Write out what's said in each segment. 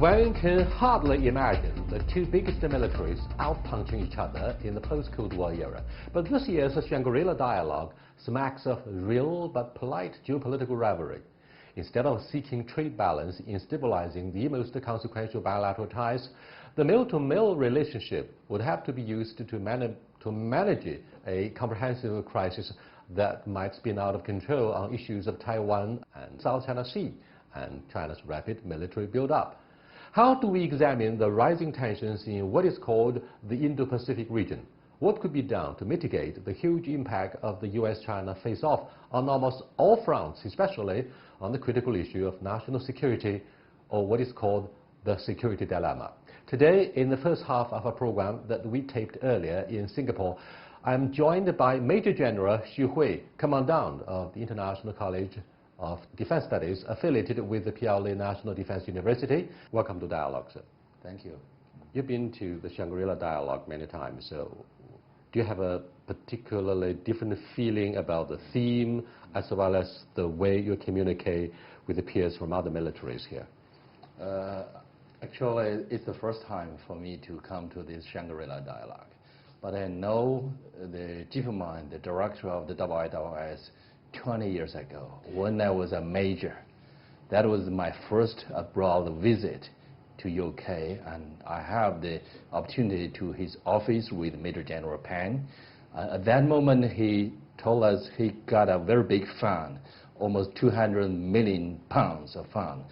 One can hardly imagine the two biggest militaries outpunching each other in the post-Cold War era. But this year's Shangri-La Dialogue smacks of real but polite geopolitical rivalry. Instead of seeking trade balance in stabilizing the most consequential bilateral ties, the male-to-male relationship would have to be used to manage a comprehensive crisis that might spin out of control on issues of Taiwan and South China Sea and China's rapid military build-up. How do we examine the rising tensions in what is called the Indo-Pacific region? What could be done to mitigate the huge impact of the U.S.-China face-off on almost all fronts, especially on the critical issue of national security, or what is called the security dilemma? Today, in the first half of a program that we taped earlier in Singapore, I'm joined by Major General Xu Hui, Commandant of the International College of Defense Studies, affiliated with the PLA National Defense University. Welcome to Dialogue, sir. Thank you. You've been to the Shangri-La Dialogue many times, so do you have a particularly different feeling about the theme as well as the way you communicate with the peers from other militaries here? Actually, it's the first time for me to come to this Shangri-La Dialogue. But I know the chief of mine, the director of the IISS, 20 years ago, when I was a major. That was my first abroad visit to UK, and I have the opportunity to his office with Major General Pan. At that moment, he told us he got a very big fund, almost 200 million pounds of fund.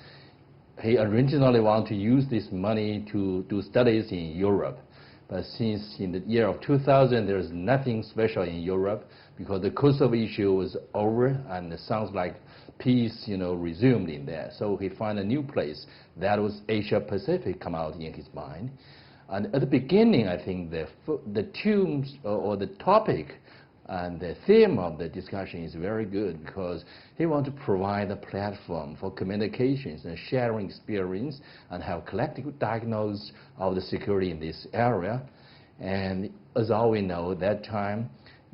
He originally wanted to use this money to do studies in Europe. But since in the year of 2000, there's nothing special in Europe because the Kosovo issue was over and it sounds like peace, resumed in there. So he found a new place. That was Asia-Pacific come out in his mind. And at the beginning, I think the tunes or the topic and the theme of the discussion is very good because he wants to provide a platform for communications and sharing experience and have collective diagnosis of the security in this area. And as all we know, that time,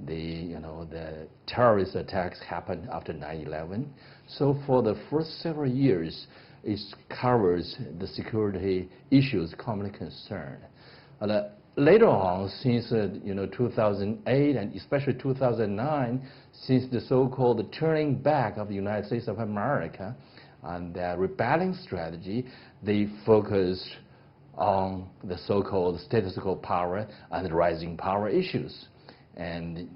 the terrorist attacks happened after 9/11. So for the first several years, it covers the security issues commonly concerned. Later on, since 2008 and especially 2009, since the so-called turning back of the United States of America and their rebelling strategy, they focused on the so-called statistical power and rising power issues. And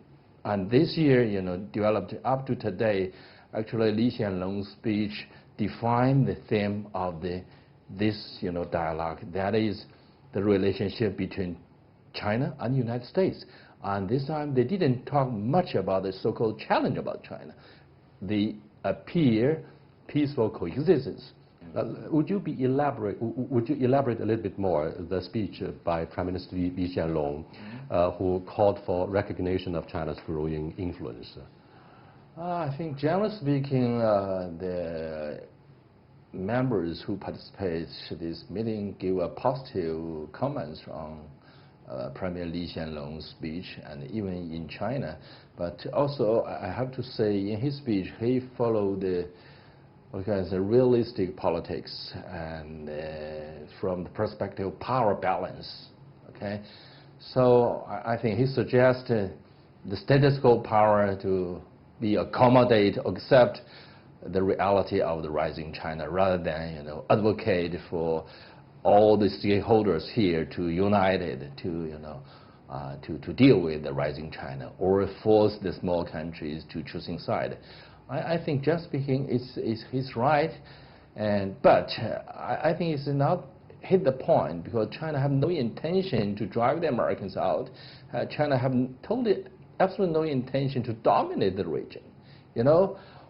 this year, developed up to today, actually Li Hsianlong's speech defined the theme of this dialogue. That is the relationship between China and the United States. And this time they didn't talk much about the so-called challenge about China. They appear peaceful coexistence. Would you elaborate a little bit more the speech by Prime Minister Li Hsianlong, who called for recognition of China's growing influence? I think generally speaking, the members who participate in this meeting give a positive comments on Premier Li Hsianlong's speech, and even in China. But also, I have to say, in his speech, he followed the realistic politics and from the perspective of power balance. Okay, so I think he suggested the status quo power to be accommodate, accept the reality of the rising China, rather than advocate for all the stakeholders here to united to deal with the rising China or force the small countries to choosing side. I think just speaking, he's right, but I think it's not hit the point because China have no intention to drive the Americans out. China have absolutely no intention to dominate the region.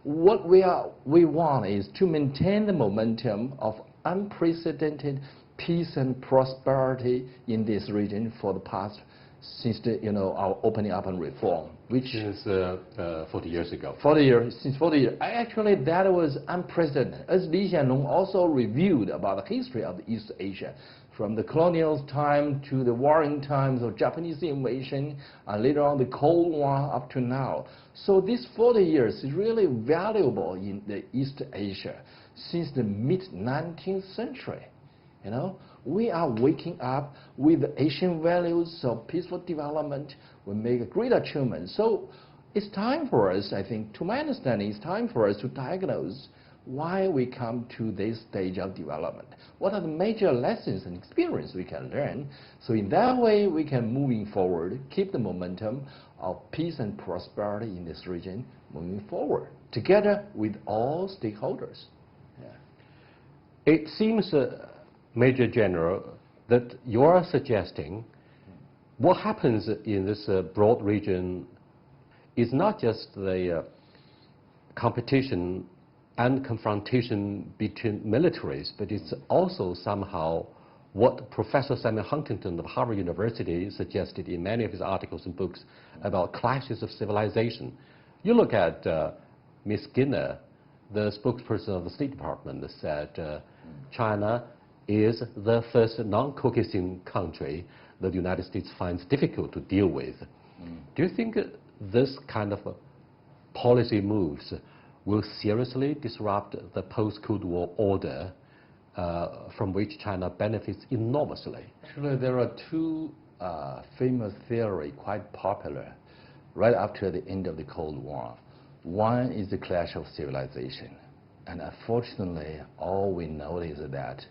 What we want is to maintain the momentum of unprecedented peace and prosperity in this region for the past, since our opening up and reform, which is 40 years ago. 40 years, since 40 years. Actually, that was unprecedented. As Li Hsianlong also reviewed about the history of East Asia, from the colonial time to the warring times of Japanese invasion, and later on the Cold War up to now. So this 40 years is really valuable in the East Asia since the mid-19th century. You know, we are waking up with the Asian values of peaceful development. We make a great achievement. So it's time for us, I think, to my understanding, it's time for us to diagnose why we come to this stage of development. What are the major lessons and experience we can learn? So in that way, we can, moving forward, keep the momentum of peace and prosperity in this region moving forward, together with all stakeholders. Yeah. It seems, Major General, that you are suggesting what happens in this broad region is not just the competition and confrontation between militaries, but it's also somehow what Professor Samuel Huntington of Harvard University suggested in many of his articles and books about clashes of civilization. You look at Ms. Skinner, the spokesperson of the State Department, that said China is the first non-cohesive country that the United States finds difficult to deal with. Do you think this kind of policy moves will seriously disrupt the post-Cold War order from which China benefits enormously? Actually, there are two famous theories quite popular right after the end of the Cold War. One is the clash of civilization. And unfortunately, all we know is that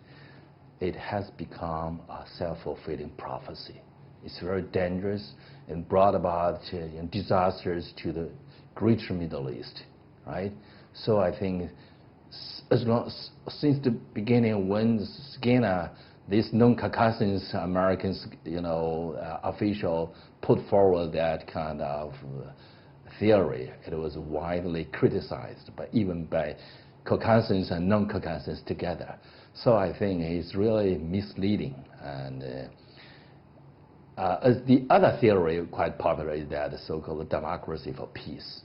it has become a self-fulfilling prophecy. It's very dangerous and brought about disasters to the greater Middle East, right? So I think since the beginning, when Skinner, this non-Caucasian Americans, official put forward that kind of theory, it was widely criticized, even by Caucasians and non-Caucasians together. So I think it's really misleading. And as the other theory quite popular is that the so-called democracy for peace,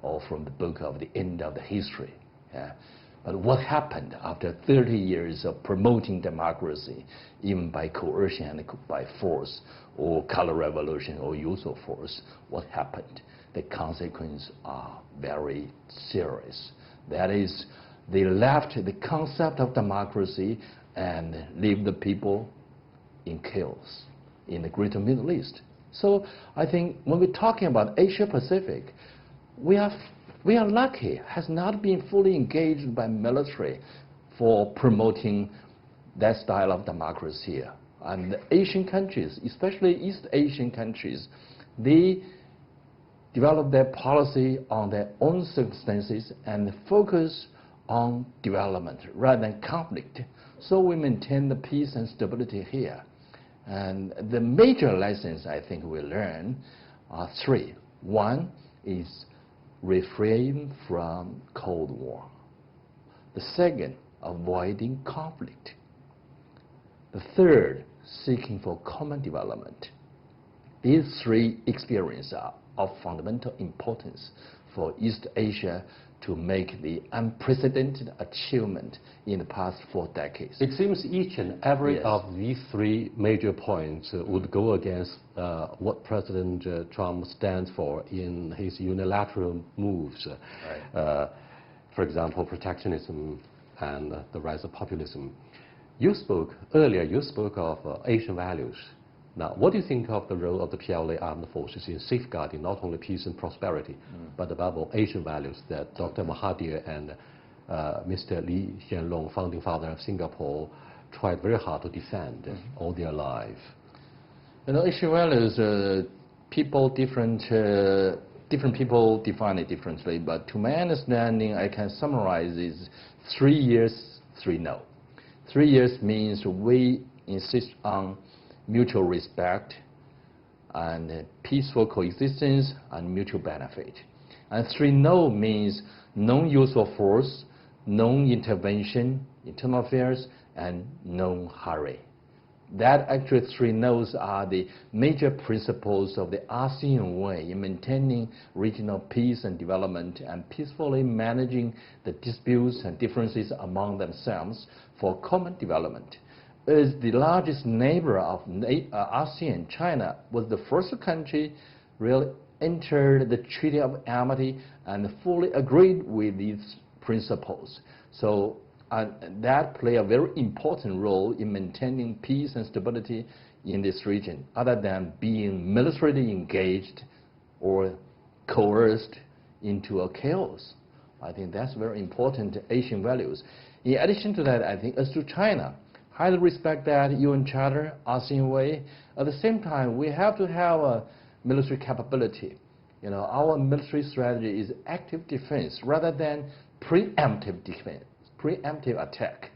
or from the book of the end of the history. Yeah. But what happened after 30 years of promoting democracy, even by coercion and by force, or color revolution, or use of force? What happened? The consequences are very serious. That is, they left the concept of democracy and leave the people in chaos in the greater Middle East. So I think when we're talking about Asia-Pacific, we are lucky, has not been fully engaged by military for promoting that style of democracy here. And the Asian countries, especially East Asian countries, they develop their policy on their own circumstances and focus on development rather than conflict. So we maintain the peace and stability here. And the major lessons I think we learn are three. One is refrain from Cold War. The second, avoiding conflict. The third, seeking for common development. These three experiences are of fundamental importance for East Asia to make the unprecedented achievement in the past 4 decades. It seems each and every Yes. of these three major points would go against what President Trump stands for in his unilateral moves. Right. For example, protectionism and the rise of populism. You spoke earlier of Asian values. Now, what do you think of the role of the PLA armed forces in safeguarding not only peace and prosperity, but above all Asian values that Dr. Mahathir and Mr. Lee Hsien Loong, founding father of Singapore, tried very hard to defend all their life? Asian values, different people define it differently, but to my understanding, I can summarize it: 3 yes, 3 no. 3 yes means we insist on mutual respect and peaceful coexistence and mutual benefit. And 3 no means no use of force, no intervention, internal affairs, and no hurry. That actually 3 no's are the major principles of the ASEAN way in maintaining regional peace and development and peacefully managing the disputes and differences among themselves for common development. As the largest neighbor of ASEAN, China was the first country really entered the Treaty of Amity and fully agreed with these principles. So And that play a very important role in maintaining peace and stability in this region, other than being militarily engaged or coerced into a chaos. I think that's very important Asian values. In addition to that, I think as to China, highly respect that UN Charter, ASEAN way. At the same time, we have to have a military capability. You know, our military strategy is active defense rather than preemptive defense, preemptive attack.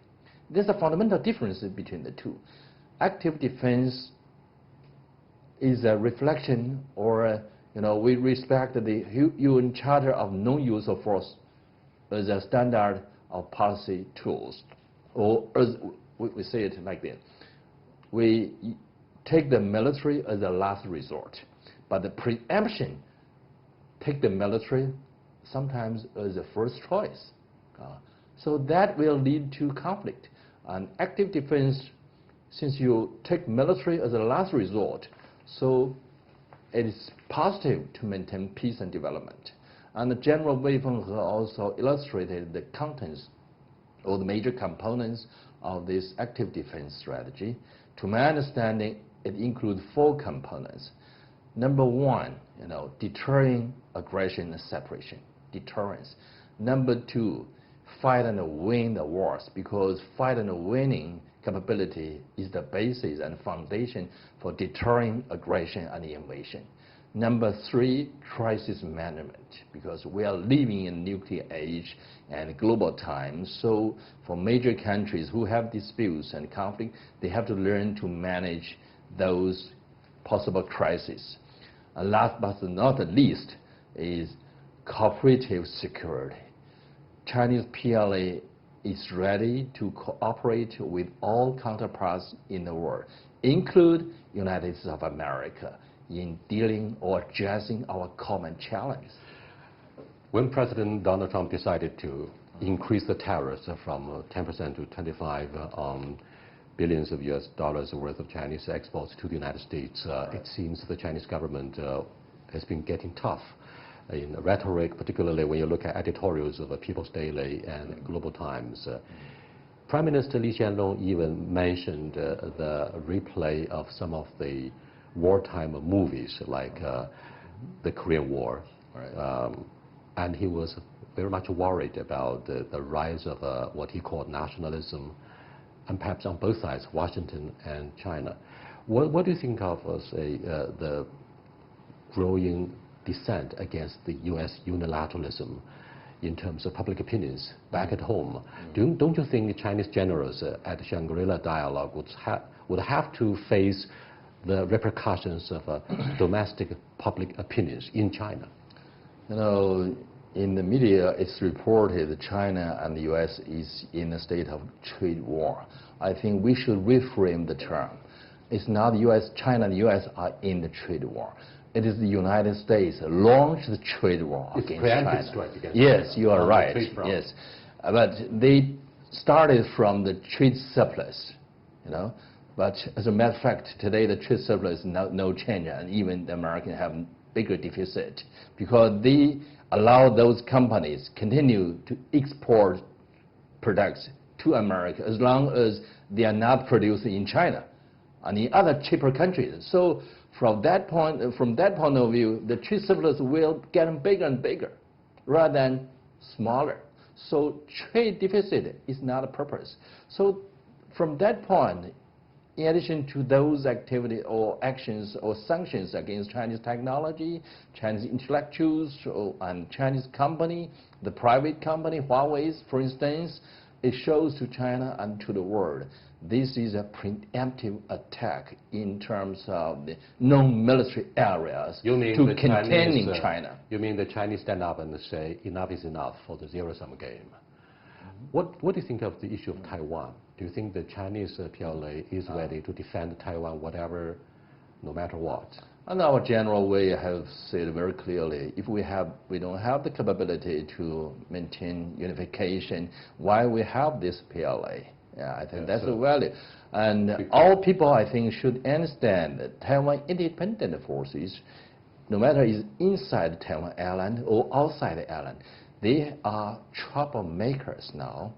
There's a fundamental difference between the two. Active defense is a reflection, or we respect the UN Charter of non-use of force as a standard of policy tools, or as we say it like this: we take the military as a last resort, but the preemption take the military sometimes as a first choice. So that will lead to conflict. And active defense, since you take military as a last resort, so it is positive to maintain peace and development. And General Wei Fenghe also illustrated the contents or the major components of this active defense strategy. To my understanding, it includes 4 components. Number 1, deterring aggression and separation, deterrence. Number 2, fight and win the wars, because fight and winning capability is the basis and foundation for deterring aggression and invasion. Number 3, crisis management, because we are living in nuclear age and global times. So for major countries who have disputes and conflict, they have to learn to manage those possible crises. And last but not least is cooperative security. Chinese PLA is ready to cooperate with all counterparts in the world, include United States of America, in dealing or addressing our common challenges. When President Donald Trump decided to increase the tariffs from 10% to 25 billions of US dollars worth of Chinese exports to the United States, it seems the Chinese government has been getting tough in rhetoric, particularly when you look at editorials of People's Daily and Global Times. Prime Minister Li Hsien-loong even mentioned the replay of some of the wartime movies like the Korean War. And he was very much worried about the rise of what he called nationalism, and perhaps on both sides, Washington and China. What do you think of the growing dissent against the U.S. unilateralism in terms of public opinions back at home? Don't you think the Chinese generals at Shangri-La Dialogue would have to face the repercussions of domestic public opinions in China? In the media, it's reported that China and the U.S. is in a state of trade war. I think we should reframe the term. It's not the U.S., China and the U.S. are in the trade war. It is the United States launched the trade war against China. Strike against yes, China. You are right. Yes, but they started from the trade surplus, But as a matter of fact, today the trade surplus is no change, and even the Americans have bigger deficit because they allow those companies continue to export products to America as long as they are not produced in China and in other cheaper countries. So from that point of view, the trade surplus will get bigger and bigger rather than smaller. So trade deficit is not a purpose. So from that point, in addition to those activities or actions or sanctions against Chinese technology, Chinese intellectuals, and Chinese company, the private company, Huawei, for instance, it shows to China and to the world this is a preemptive attack in terms of the non-military areas to containing China. You mean the Chinese stand up and say enough is enough for the zero-sum game? What do you think of the issue of Taiwan? Do you think the Chinese PLA is ready to defend Taiwan, no matter what? And our general, we have said very clearly, if we don't have the capability to maintain unification, why we have this PLA? I think that's a value. And all people, I think, should understand that Taiwan independent forces, no matter is inside Taiwan Island or outside the island, they are troublemakers now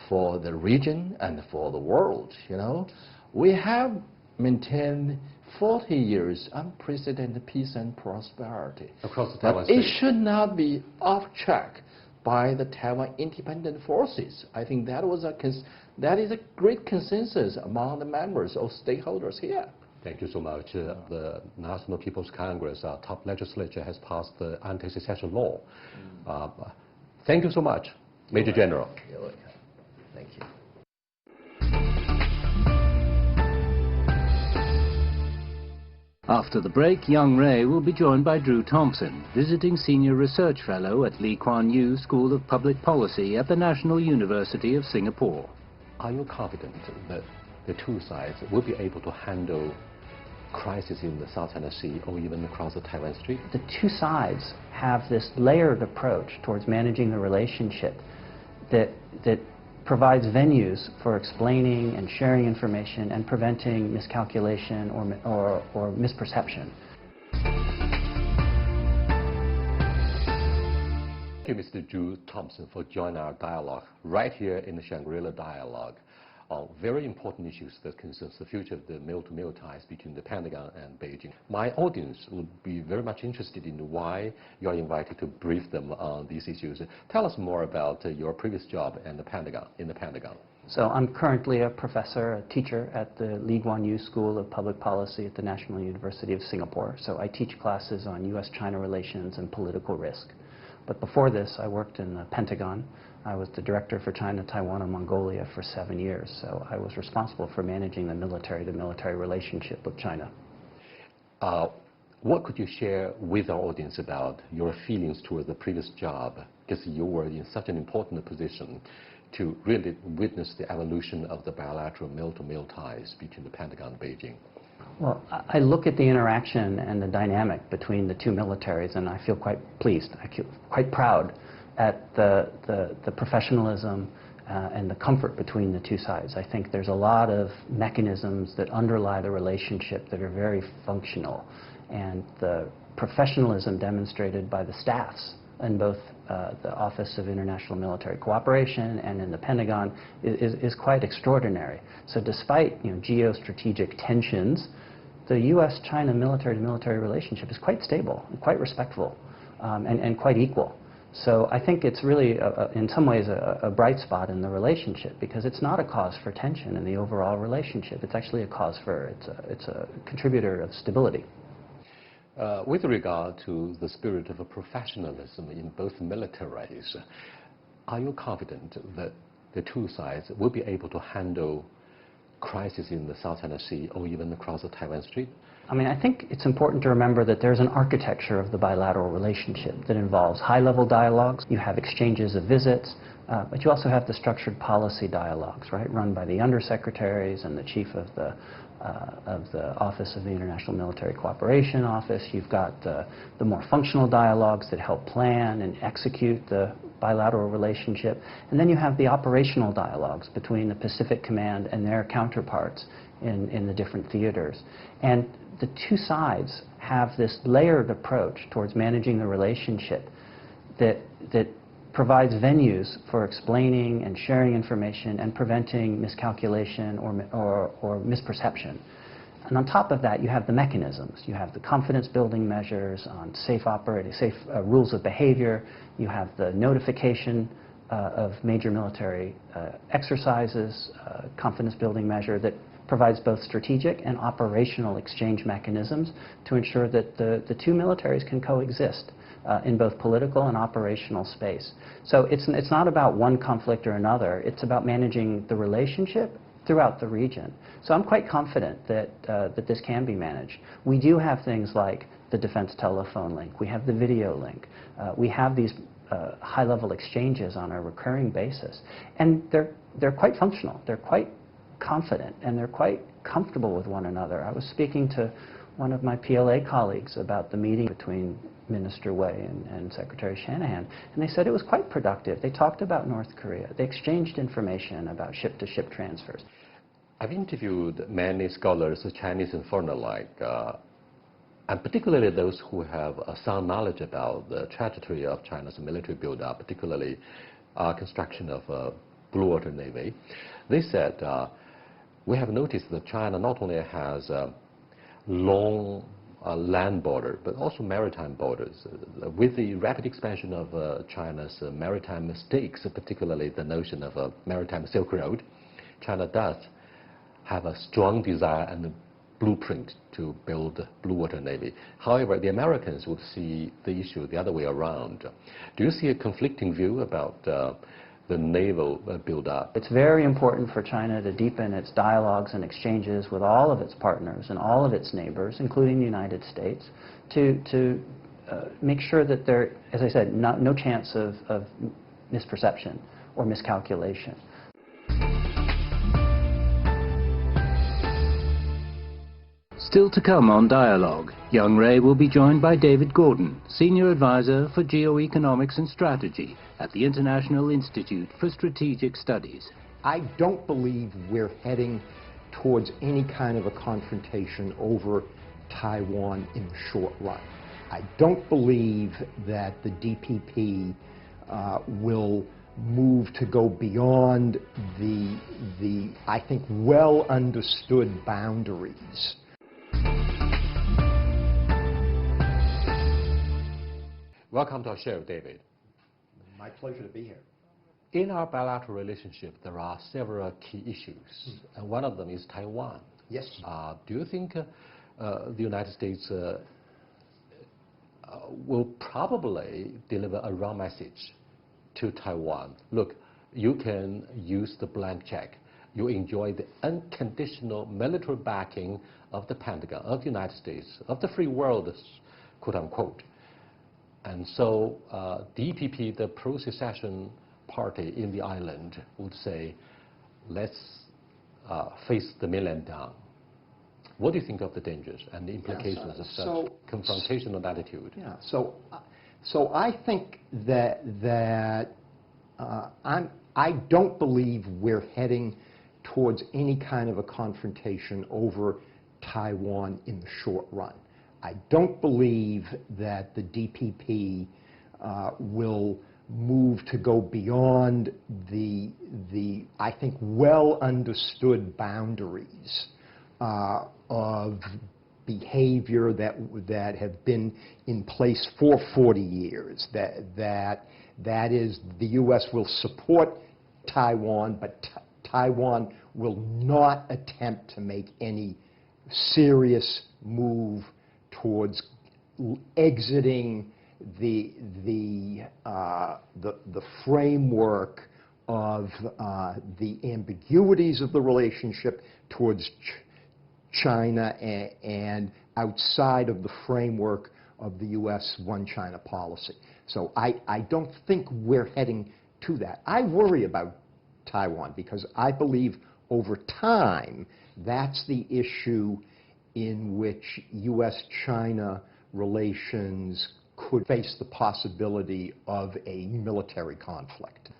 for the region and for the world. You know, we have maintained 40 years unprecedented peace and prosperity. Across the Taiwan But Strait. it should not be off track by the Taiwan independent forces. I think that is a great consensus among the members or stakeholders here. Thank you so much. The National People's Congress, our top legislature, has passed the anti-secession law. Thank you so much, Major General. You're welcome. Thank you. After the break, Young Ray will be joined by Drew Thompson, visiting Senior Research Fellow at Lee Kuan Yew School of Public Policy at the National University of Singapore. Are you confident that the two sides will be able to handle crisis in the South China Sea or even across the Taiwan Strait? The two sides have this layered approach towards managing the relationship that provides venues for explaining and sharing information and preventing miscalculation or misperception. Thank you, Mr. Drew Thompson, for joining our dialogue right here in the Shangri-La Dialogue on very important issues that concerns the future of the mil-to-mil ties between the Pentagon and Beijing. My audience would be very much interested in why you are invited to brief them on these issues. Tell us more about your previous job in the Pentagon. So I'm currently a professor, a teacher at the Lee Kuan Yew School of Public Policy at the National University of Singapore. So I teach classes on U.S.-China relations and political risk. But before this, I worked in the Pentagon. I was the director for China, Taiwan, and Mongolia for 7 years. So I was responsible for managing the military-to-military relationship with China. What could you share with our audience about your feelings towards the previous job? Because you were in such an important position to really witness the evolution of the bilateral mil-to-mil ties between the Pentagon and Beijing. Well, I look at the interaction and the dynamic between the two militaries, and I feel quite pleased. I feel quite proud at the professionalism and the comfort between the two sides. I think there's a lot of mechanisms that underlie the relationship that are very functional, and the professionalism demonstrated by the staffs in both the Office of International Military Cooperation and in the Pentagon is quite extraordinary. So despite geostrategic tensions, the U.S.-China military-to-military relationship is quite stable, and quite respectful, and quite equal. So I think it's really, in some ways, a bright spot in the relationship, because it's not a cause for tension in the overall relationship. It's actually a cause for, it's a contributor of stability. With regard to the spirit of professionalism in both militaries, are you confident that the two sides will be able to handle crisis in the South China Sea or even across the Taiwan Strait? I mean, I think it's important to remember that there's an architecture of the bilateral relationship that involves high-level dialogues. You have exchanges of visits, but you also have the structured policy dialogues, right, run by the undersecretaries and the chief of the Office of the International Military Cooperation Office. You've got the more functional dialogues that help plan and execute the bilateral relationship. And then you have the operational dialogues between the Pacific Command and their counterparts in the different theaters. And the two sides have this layered approach towards managing the relationship that provides venues for explaining and sharing information and preventing miscalculation or misperception. And on top of that, you have the mechanisms. You have the confidence-building measures on safe rules of behavior. You have the notification of major military exercises, confidence-building measure that provides both strategic and operational exchange mechanisms to ensure that the two militaries can coexist in both political and operational space. So it's not about one conflict or another. It's about managing the relationship throughout the region. So I'm quite confident that this can be managed. We do have things like the defense telephone link. We have the video link. We have these high-level exchanges on a recurring basis. And they're quite functional. They're quite confident, and they're quite comfortable with one another. I was speaking to one of my PLA colleagues about the meeting between Minister Wei and Secretary Shanahan, and they said it was quite productive. They talked about North Korea. They exchanged information about ship-to-ship transfers. I've interviewed many scholars, Chinese and foreign alike, and particularly those who have a sound knowledge about the trajectory of China's military build-up, particularly construction of Blue Water Navy. They said, we have noticed that China not only has long land border, but also maritime borders. With the rapid expansion of China's maritime stakes, particularly the notion of a maritime Silk Road, China does have a strong desire and a blueprint to build Blue Water Navy. However, the Americans would see the issue the other way around. Do you see a conflicting view about the naval build-up? It's very important for China to deepen its dialogues and exchanges with all of its partners and all of its neighbors, including the United States, to make sure that there, as I said, no chance of misperception or miscalculation. Still to come on Dialogue, Young Ray will be joined by David Gordon, Senior Advisor for Geoeconomics and Strategy at the International Institute for Strategic Studies. I don't believe we're heading towards any kind of a confrontation over Taiwan in the short run. I don't believe that the DPP will move to go beyond the I think, well understood boundaries. Welcome to our show, David. My pleasure to be here. In our bilateral relationship, there are several key issues, and one of them is Taiwan. Yes. Do you think the United States will probably deliver a wrong message to Taiwan? Look, you can use the blank check. You enjoy the unconditional military backing of the Pentagon, of the United States, of the free world, quote unquote. And so DPP, the pro-secession party in the island, would say, let's face the mainland down. What do you think of the dangers and the implications of such confrontational attitude? Yeah, so I think that I don't believe we're heading towards any kind of a confrontation over Taiwan in the short run. I don't believe that the DPP will move to go beyond the I think, well understood boundaries of behavior that have been in place for 40 years. That is, the U.S. will support Taiwan, but Taiwan will not attempt to make any serious move towards exiting the framework of the ambiguities of the relationship towards China and outside of the framework of the U.S. One China policy. So I don't think we're heading to that. I worry about Taiwan because I believe over time that's the issue in which U.S.-China relations could face the possibility of a military conflict.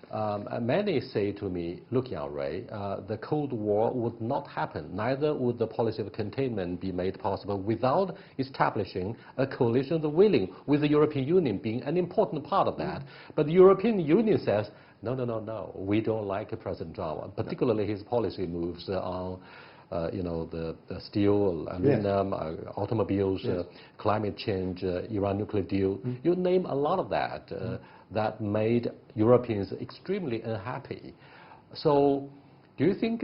Many say to me, look, Yang Ray, the Cold War would not happen. Neither would the policy of containment be made possible without establishing a coalition of the willing, with the European Union being an important part of that. But the European Union says, no, we don't like President Trump, particularly his policy moves on the steel, aluminum, automobiles, climate change, Iran nuclear deal. You name a lot of that that made Europeans extremely unhappy. So do you think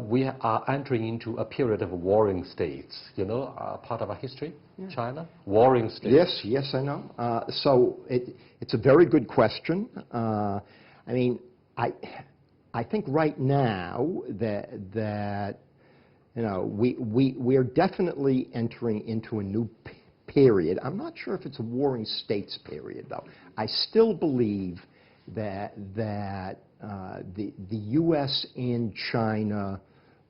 we are entering into a period of warring states, part of our history, China? Warring states. Yes, I know. So it's a very good question. I mean, I think right now that we are definitely entering into a new period. I'm not sure if it's a warring states period, though. I still believe that the U.S. and China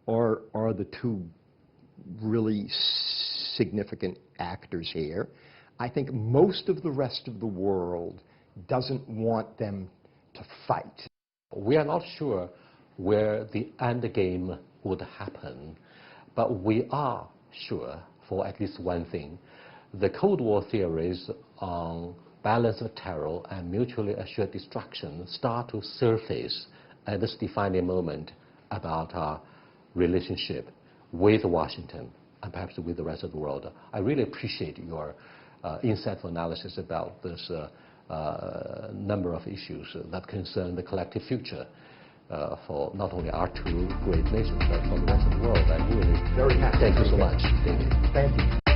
are the two really significant actors here. I think most of the rest of the world doesn't want them to fight. We are not sure where the end game would happen, but we are sure for at least one thing. The Cold War theories on balance of terror and mutually assured destruction start to surface at this defining moment about our relationship with Washington and perhaps with the rest of the world. I really appreciate your insightful analysis about this number of issues that concern the collective future for not only our two great nations, but for the rest of the world. I really Very happy thank to you so be here. much, David. Thank you.